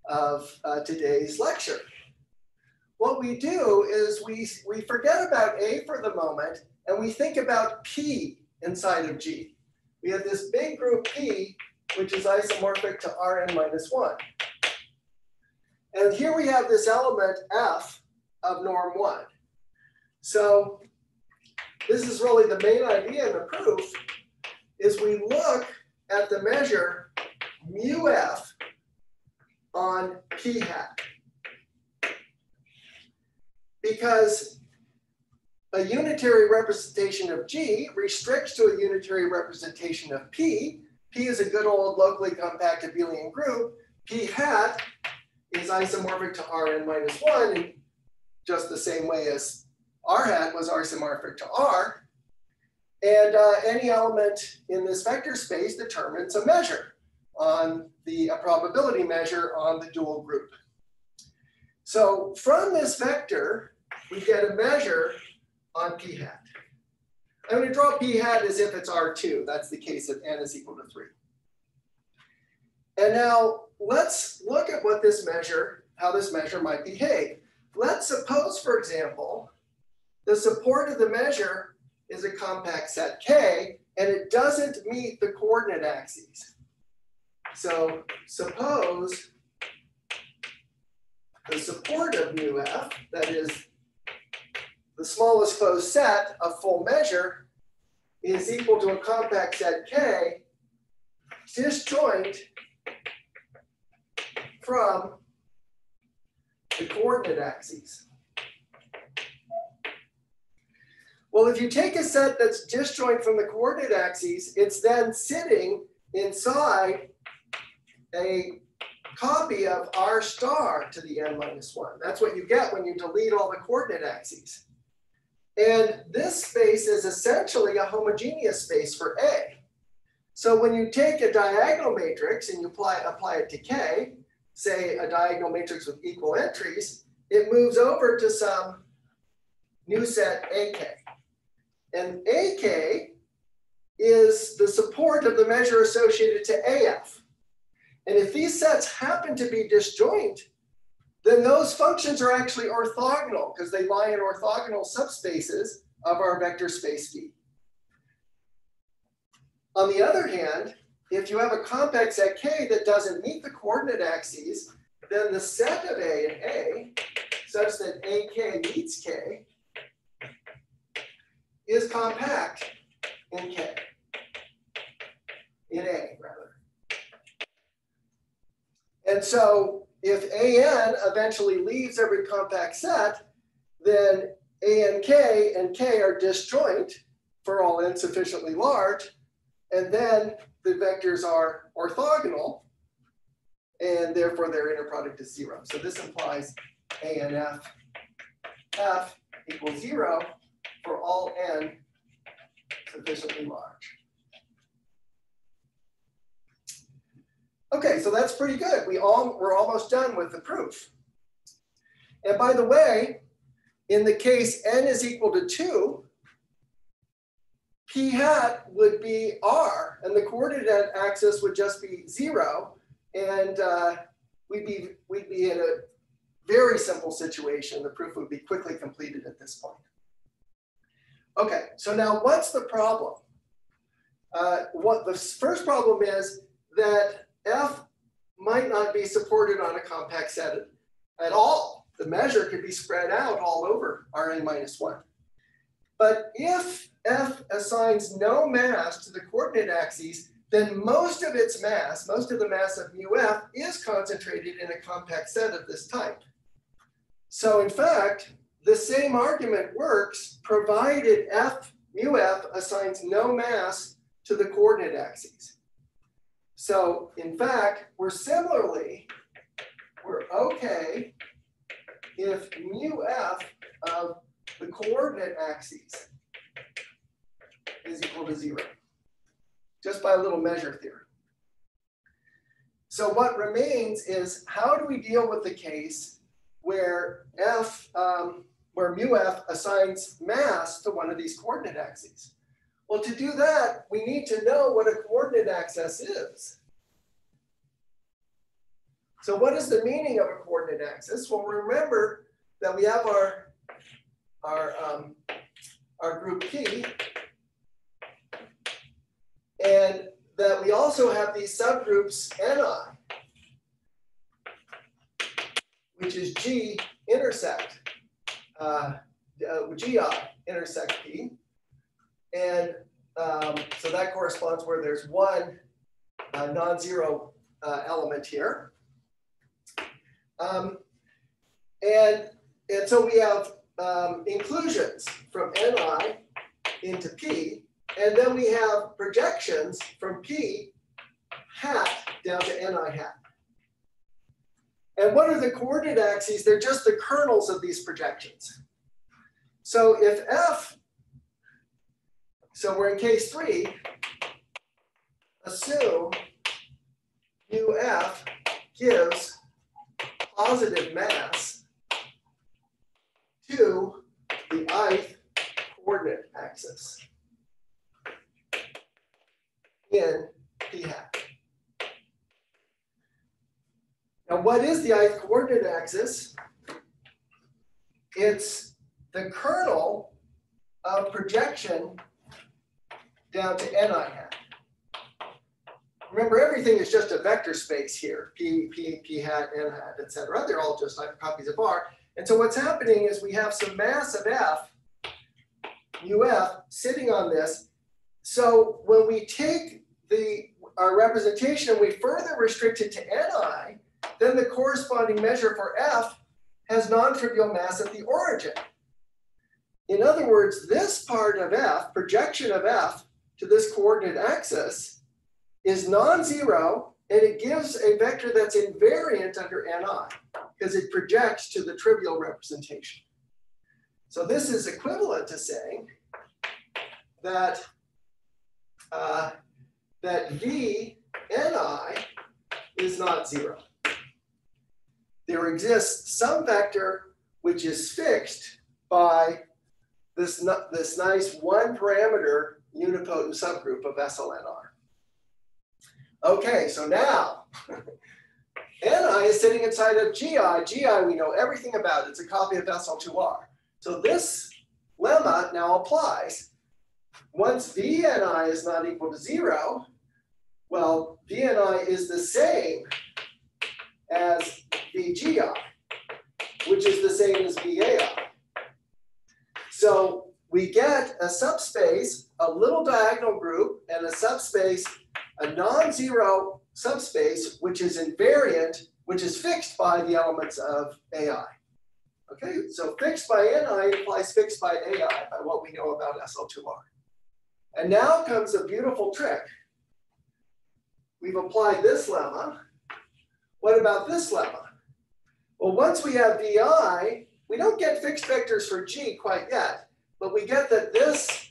of today's lecture. What we do is we forget about A for the moment and we think about P inside of G. We have this big group P, which is isomorphic to Rn minus 1. And here we have this element F of norm 1. So this is really the main idea in the proof, is we look at the measure mu F on P hat. Because a unitary representation of G restricts to a unitary representation of P. P is a good old locally compact abelian group. P hat is isomorphic to Rn minus 1 in just the same way as R hat was isomorphic to R. And any element in this vector space determines a measure on a probability measure on the dual group. So from this vector, we get a measure on P hat. I'm going to draw P hat as if it's R2. That's the case if n is equal to 3. And now let's look at what this measure, how this measure might behave. Let's suppose, for example, the support of the measure is a compact set K, and it doesn't meet the coordinate axes. So suppose the support of mu F, that is the smallest closed set of full measure, is equal to a compact set K disjoint from the coordinate axes. Well, if you take a set that's disjoint from the coordinate axes, it's then sitting inside a copy of R star to the n minus 1. That's what you get when you delete all the coordinate axes. And this space is essentially a homogeneous space for A. So when you take a diagonal matrix and you apply it to K, say a diagonal matrix with equal entries, it moves over to some new set AK. And AK is the support of the measure associated to AF. And if these sets happen to be disjoint, then those functions are actually orthogonal because they lie in orthogonal subspaces of our vector space V. On the other hand, if you have a compact set K that doesn't meet the coordinate axes, then the set of A and A, such that AK meets K, is compact in K, in A rather. And so if AN eventually leaves every compact set, then ANK and K are disjoint for all n sufficiently large, and then the vectors are orthogonal, and therefore their inner product is 0. So this implies ANF F equals 0 for all n sufficiently large. Okay, so that's pretty good. We're almost done with the proof. And by the way, in the case n is equal to 2, P hat would be R, and the coordinate axis would just be 0, and we'd be in a very simple situation. The proof would be quickly completed at this point. Okay, so now what's the problem? What the first problem is that F might not be supported on a compact set at all. The measure could be spread out all over Rn minus 1. But if F assigns no mass to the coordinate axes, then most of its mass, most of the mass of mu F is concentrated in a compact set of this type. So in fact, the same argument works provided mu F assigns no mass to the coordinate axes. So in fact, we're okay if mu F of the coordinate axes is equal to 0, just by a little measure theorem. So what remains is, how do we deal with the case where where mu f assigns mass to one of these coordinate axes? Well, to do that, we need to know what a coordinate axis is. So what is the meaning of a coordinate axis? Well, remember that we have our group P, and that we also have these subgroups Ni, which is G intersect, Gi intersect P. And so that corresponds where there's one non-zero element here. And so we have inclusions from Ni into P, and then we have projections from P hat down to Ni hat. And what are the coordinate axes? They're just the kernels of these projections. So if F, so we're in case 3, assume mu F gives positive mass to the ith coordinate axis in P hat. Now, what is the ith coordinate axis? It's the kernel of projection down to Ni hat. Remember, everything is just a vector space here, P hat, N hat, et cetera. They're all just like copies of R. And so what's happening is we have some mass of F, mu F, sitting on this. So when we take our representation and we further restrict it to Ni, then the corresponding measure for F has non-trivial mass at the origin. In other words, this part of F, projection of F to this coordinate axis, is non-zero, and it gives a vector that's invariant under Ni, because it projects to the trivial representation. So this is equivalent to saying that, that V Ni is not 0. There exists some vector which is fixed by this nice one parameter unipotent subgroup of SLNR. Okay, so now Ni is sitting inside of Gi. Gi, we know everything about. It's a copy of SL2R. So this lemma now applies. Once Vni is not equal to 0, well, Vni is the same as Vgi, which is the same as Vai. So we get a subspace, a little diagonal group, and a subspace, a non-zero subspace, which is invariant, which is fixed by the elements of Ai. Okay, so fixed by Ni implies fixed by Ai by what we know about SL2R. And now comes a beautiful trick. We've applied this lemma. What about this lemma? Well, once we have Vi, we don't get fixed vectors for G quite yet, but we get that this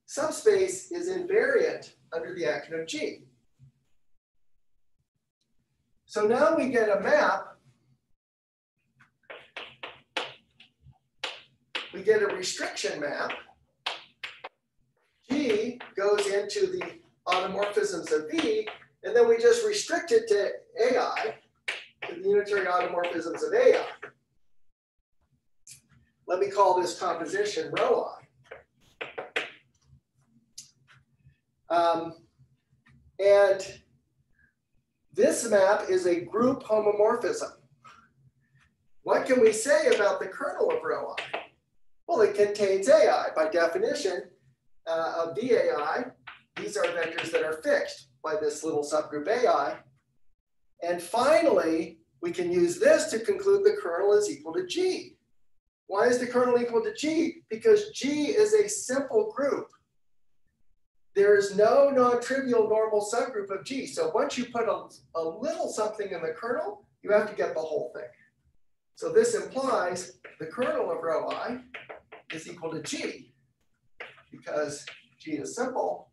subspace is invariant under the action of G. So now we get a map. We get a restriction map. G goes into the automorphisms of V, and then we just restrict it to Ai, to the unitary automorphisms of Ai. Let me call this composition rho I. And this map is a group homomorphism. What can we say about the kernel of rho I? Well, it contains Ai. By definition of Vai, these are vectors that are fixed by this little subgroup Ai. And finally, we can use this to conclude the kernel is equal to G. Why is the kernel equal to G? Because G is a simple group. There is no non-trivial normal subgroup of G. So once you put a little something in the kernel, you have to get the whole thing. So this implies the kernel of rho I is equal to G, because G is simple.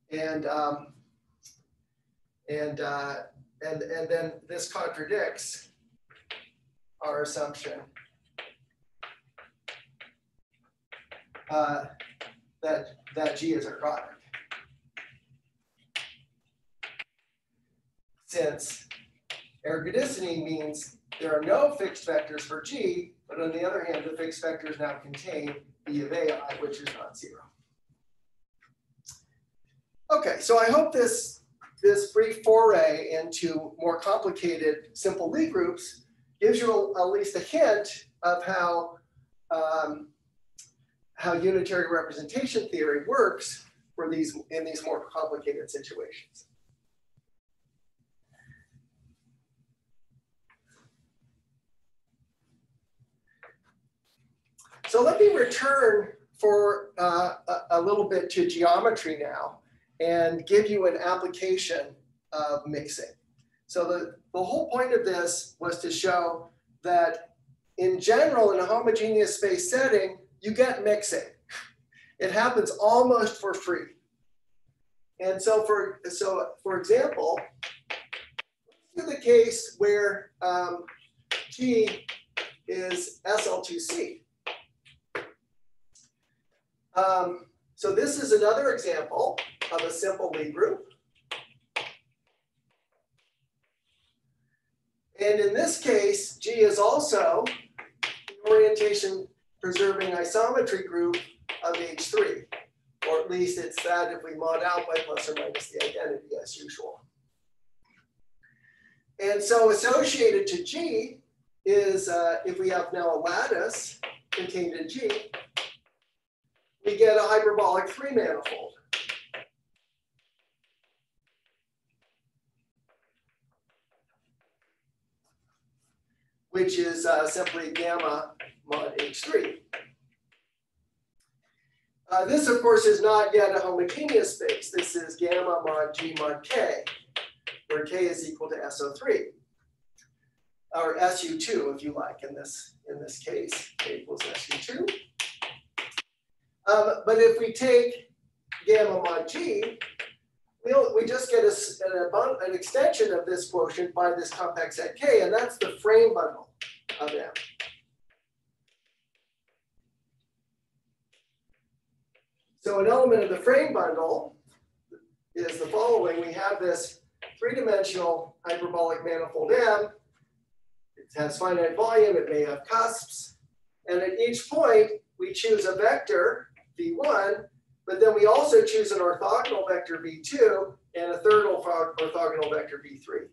And then this contradicts our assumption that G is ergodic. Since ergodicity means there are no fixed vectors for G, but on the other hand, the fixed vectors now contain B of AI, which is not zero. Okay, so I hope this brief foray into more complicated simple Lie groups gives you at least a hint of how unitary representation theory works for in these more complicated situations. So let me return for a little bit to geometry now and give you an application of mixing. So the whole point of this was to show that in general, in a homogeneous space setting, you get mixing. It happens almost for free. And so for example, let's do the case where G is SL2C. So this is another example of a simple Lie group. And in this case, G is also an orientation preserving isometry group of H3, or at least it's that if we mod out by plus or minus the identity as usual. And so associated to G is, if we have now a lattice contained in G, we get a hyperbolic 3 manifold. Which is simply gamma mod H3. This, of course, is not yet a homogeneous space. This is gamma mod G mod K, where K is equal to SO3, or SU2, if you like, in this case. K equals SU2. But if we take gamma mod G, we just get an extension of this quotient by this compact set K, and that's the frame bundle of M. So an element of the frame bundle is the following. We have this three-dimensional hyperbolic manifold M. It has finite volume, it may have cusps, and at each point we choose a vector V1, but then we also choose an orthogonal vector V2 and a third orthogonal vector V3.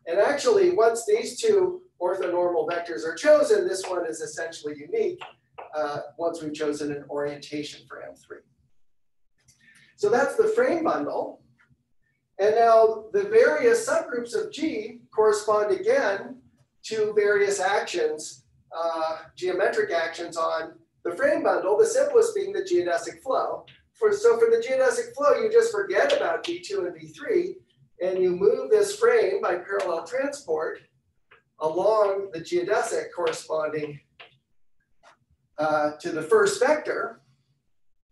And actually, once these two orthonormal vectors are chosen, this one is essentially unique once we've chosen an orientation for M3. So that's the frame bundle. And now the various subgroups of G correspond again to various actions, geometric actions on the frame bundle, the simplest being the geodesic flow. So for the geodesic flow, you just forget about V2 and V3, and you move this frame by parallel transport along the geodesic corresponding to the first vector.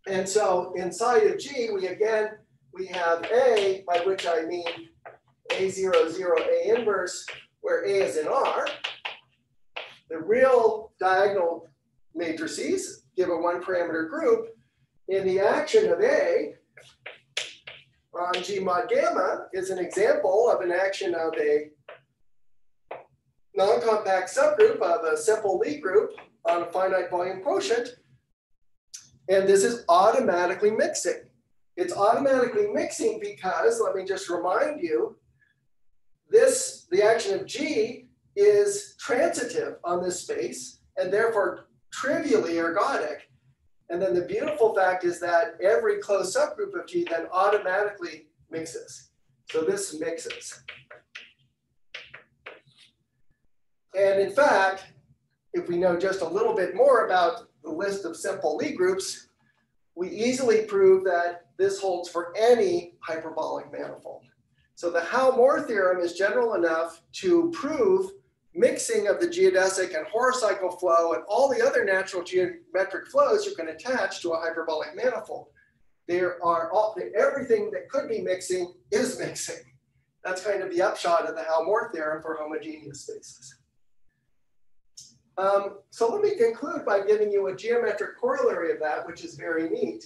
And so inside of G, we have A, by which I mean A0, 0, A inverse, where A is in R. The real diagonal matrices give a one parameter group. In the action of A on G mod gamma is an example of an action of a non-compact subgroup of a simple Lie group on a finite volume quotient. And this is automatically mixing. It's automatically mixing because, let me just remind you, the action of G is transitive on this space and therefore trivially ergodic. And then the beautiful fact is that every closed subgroup of G then automatically mixes. So this mixes. And in fact, if we know just a little bit more about the list of simple Lie groups, we easily prove that this holds for any hyperbolic manifold. So the Howe-Moore theorem is general enough to prove mixing of the geodesic and horocycle flow and all the other natural geometric flows you can attach to a hyperbolic manifold. Everything that could be mixing is mixing. That's kind of the upshot of the Hal-Moore theorem for homogeneous spaces. So let me conclude by giving you a geometric corollary of that, which is very neat.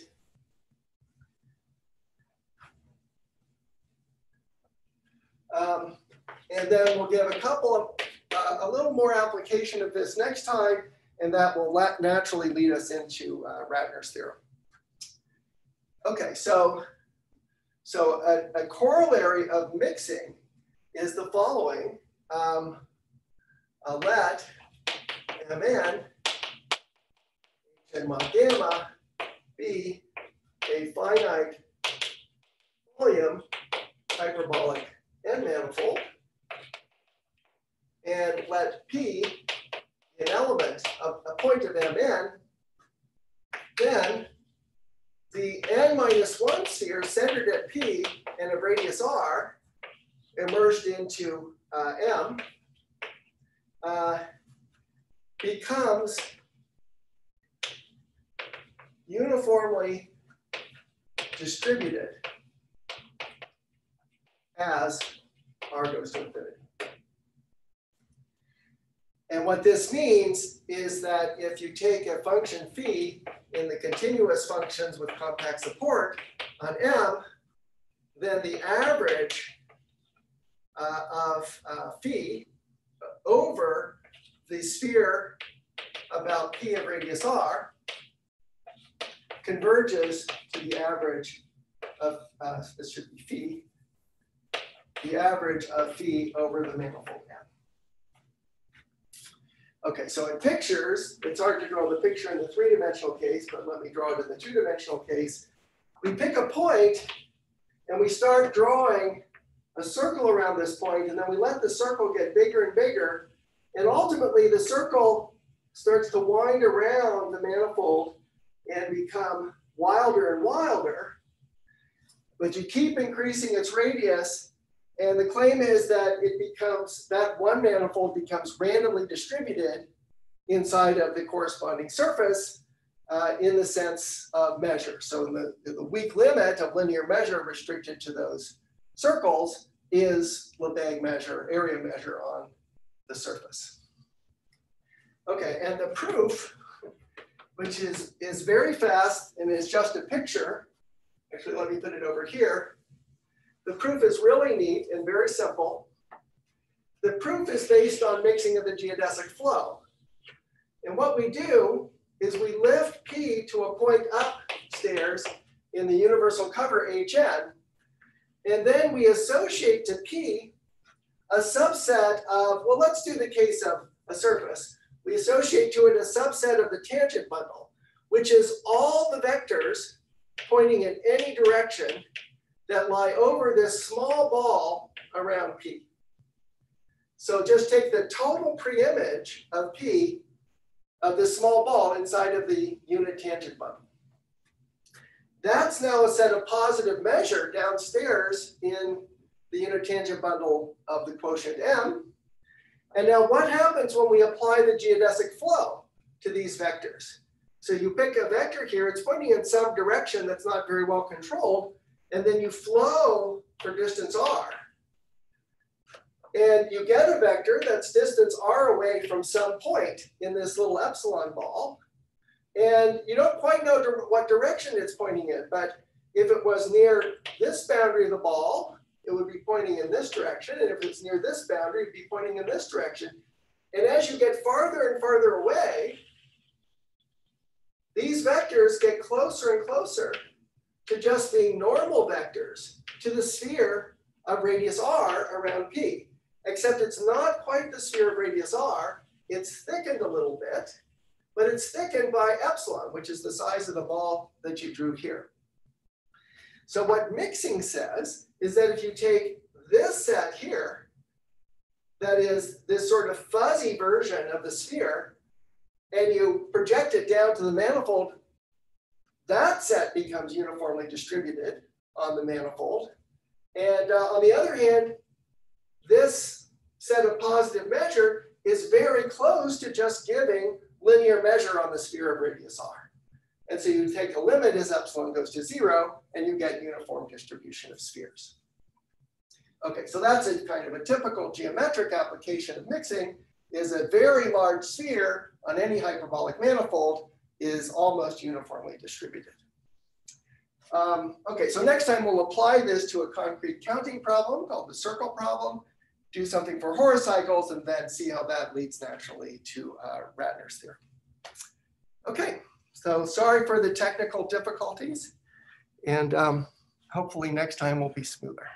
And then we'll give a little more application of this next time, and that will naturally lead us into Ratner's theorem. Okay, so a corollary of mixing is the following. Let Mn and mod gamma be a finite volume hyperbolic N manifold, and let P be an element of a point of Mn, then the n-1 sphere centered at P and of radius r emerged into M becomes uniformly distributed as r goes to infinity. And what this means is that if you take a function phi in the continuous functions with compact support on M, then the average of phi over the sphere about P of radius r converges to the average of, this should be phi, the average of phi over the manifold M. Okay, so in pictures, it's hard to draw the picture in the three-dimensional case, but let me draw it in the two-dimensional case. We pick a point and we start drawing a circle around this point, and then we let the circle get bigger and bigger, and ultimately the circle starts to wind around the manifold and become wilder and wilder, but you keep increasing its radius. And the claim is that that one manifold becomes randomly distributed inside of the corresponding surface in the sense of measure. So the weak limit of linear measure restricted to those circles is Lebesgue measure, area measure on the surface. Okay, and the proof, which is very fast and is just a picture. Actually, let me put it over here. The proof is really neat and very simple. The proof is based on mixing of the geodesic flow. And what we do is we lift P to a point upstairs in the universal cover Hn, and then we associate to P a subset of, well, let's do the case of a surface. We associate to it a subset of the tangent bundle, which is all the vectors pointing in any direction that lie over this small ball around P. So just take the total preimage of P of this small ball inside of the unit tangent bundle. That's now a set of positive measure downstairs in the unit tangent bundle of the quotient M. And now what happens when we apply the geodesic flow to these vectors? So you pick a vector here, it's pointing in some direction that's not very well controlled, and then you flow for distance r. And you get a vector that's distance r away from some point in this little epsilon ball. And you don't quite know what direction it's pointing in, but if it was near this boundary of the ball, it would be pointing in this direction. And if it's near this boundary, it'd be pointing in this direction. And as you get farther and farther away, these vectors get closer and closer to just being normal vectors to the sphere of radius r around P. Except it's not quite the sphere of radius r, it's thickened a little bit, but it's thickened by epsilon, which is the size of the ball that you drew here. So what mixing says is that if you take this set here, that is this sort of fuzzy version of the sphere, and you project it down to the manifold, that set becomes uniformly distributed on the manifold. And on the other hand, this set of positive measure is very close to just giving linear measure on the sphere of radius r. And so you take a limit as epsilon goes to 0, and you get uniform distribution of spheres. Okay, so that's a kind of a typical geometric application of mixing, is a very large sphere on any hyperbolic manifold is almost uniformly distributed. Okay, so next time we'll apply this to a concrete counting problem called the circle problem, do something for horocycles, and then see how that leads naturally to Ratner's theorem. Okay, so sorry for the technical difficulties, and hopefully next time will be smoother.